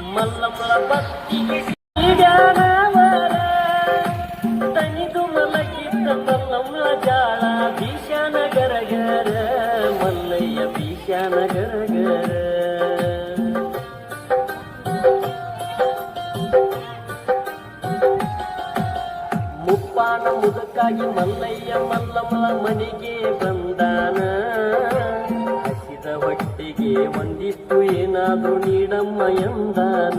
ಮಲ್ಲಮ್ಮಳ ಭಕ್ತಿಗೆ ಸಿಡ್ಯಾನವರ ತನಿದು ಮಲಗಿದ್ದ ಮಲ್ಲಮ್ಮಳ ಜಾಳ ಭೀಷಣ ಗರಗರ ಮಲ್ಲಯ್ಯ ಭೀಷಣ ಗರಗರ ಮುಪ್ಪಾನ ಮುದಕ್ಕಾಗಿ ಮಲ್ಲಯ್ಯ ಮಲ್ಲಮ್ಮಳ ಮನೆಗೆ ಬಂದಾನ ಹಸಿದ ಹೊಟ್ಟಿಗೆ ಒಂದಿಷ್ಟು ಏನಾದ್ರೂ ನೀಡಮ್ಮ ಎಂದಾನ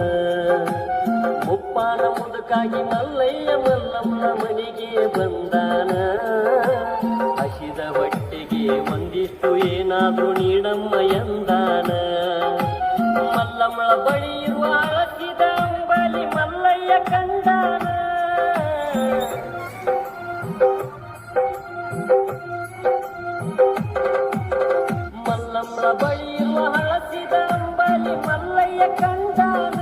ಮುಪ್ಪಾನ ಮುದಕ್ಕಾಗಿ ಮಲ್ಲಯ್ಯ ಮಲ್ಲಮ್ಮಳ ಮನೆಗೆ ಬಂದಾನ ಹಸಿದ ಹೊಟ್ಟಿಗೆ ಒಂದಿಷ್ಟು ಏನಾದ್ರೂ ನೀಡಮ್ಮ ಎಂದಾನ ಮಲ್ಲಮ್ಮಳ ಬಳಿ ಇರುವ ಹಳಸಿದ ಅಂಬಲಿ ಮಲ್ಲಯ್ಯ ಕಂದಾನ ಮಲ್ಲಮ್ಮಳ ಬಳಿ ಇರುವ ಹಳಸಿದ ಅಂಬಲಿ ಮಲ್ಲಯ್ಯ ಕಂದಾನ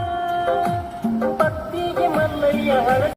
ಭಕ್ತಿಗೆ ಮಲ್ಲಯ್ಯ ಹಳಸಿ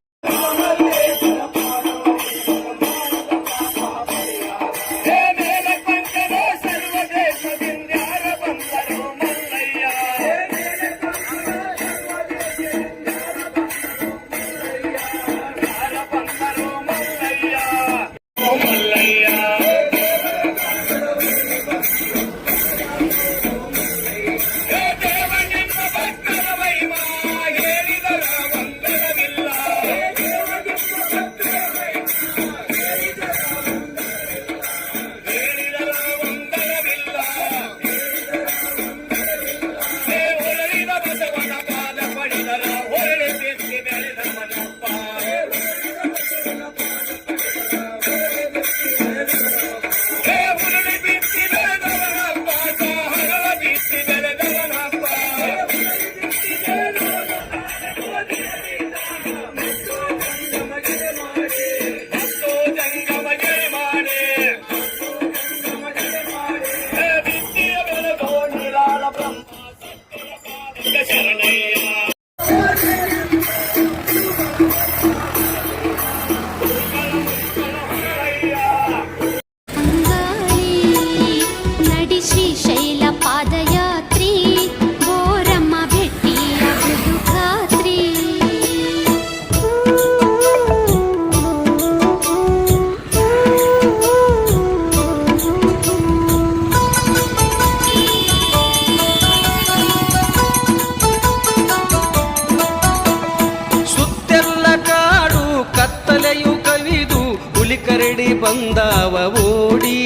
ಕರಡಿ ಬಂದಾವ ಓಡಿ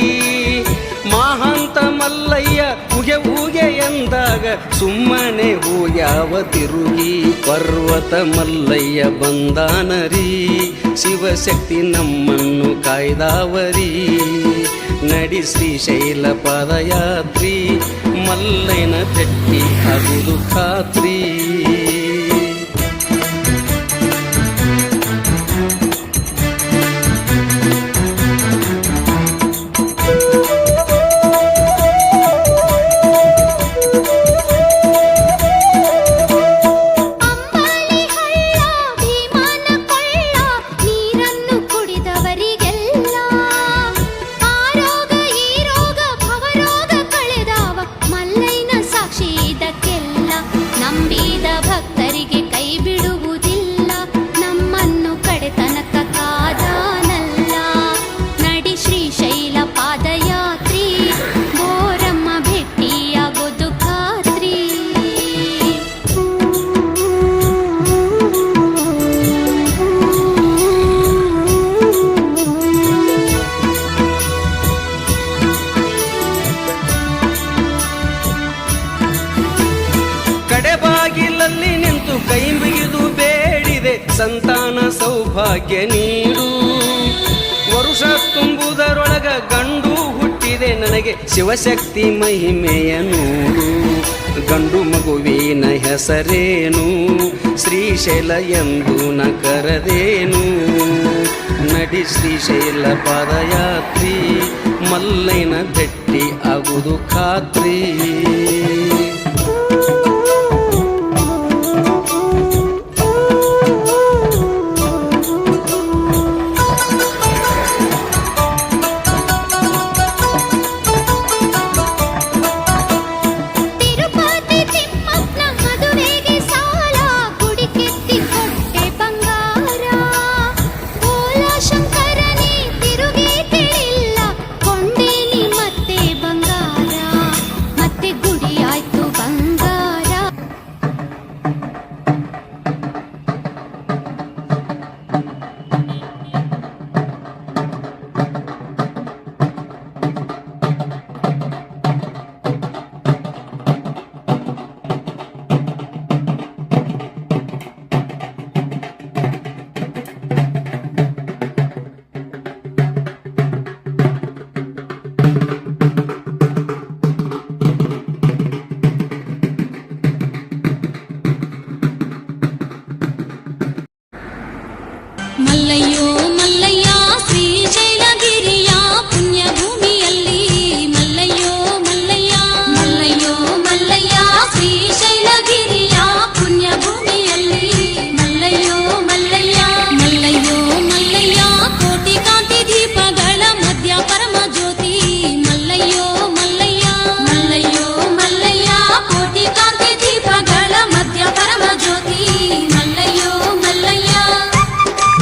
ಮಹಾಂತ ಮಲ್ಲಯ್ಯ ಉಗೆ ಉಗೆ ಎಂದಾಗ ಸುಮ್ಮನೆ ಹೋಗ್ಯಾವ ತಿರುಗಿ ಪರ್ವತ ಮಲ್ಲಯ್ಯ ಬಂದಾನರಿ ಶಿವಶಕ್ತಿ ನಮ್ಮನ್ನು ಕಾಯ್ದಾವರಿ ನಡಿ ಶ್ರೀಶೈಲ ಪಾದಯಾತ್ರಿ ಮಲ್ಲಯ್ಯನ ಭೇಟಿ ಆಗುವುದು ಖಾತ್ರಿ ಕಡೆಬಾಗಿಲಲ್ಲಿ ನಿಂತು ಕೈ ಮುಗಿದು ಬೇಡಿದೆ ಸಂತಾನ ಸೌಭಾಗ್ಯ ನೀಡು ವರುಷ ತುಂಬುವುದರೊಳಗ ಗಂಡು ಹುಟ್ಟಿದೆ ನನಗೆ ಶಿವಶಕ್ತಿ ಮಹಿಮೆಯ ನೋಡು ಗಂಡು ಮಗುವಿನ ಹೆಸರೇನು ಶ್ರೀಶೈಲ ಎಂದು ನ ಕರೆದೇನು ನಡಿ ಶ್ರೀಶೈಲ ಪಾದಯಾತ್ರಿ ಮಲ್ಲಯ್ಯನ ಭೇಟಿ ಆಗುವುದು ಖಾತ್ರಿ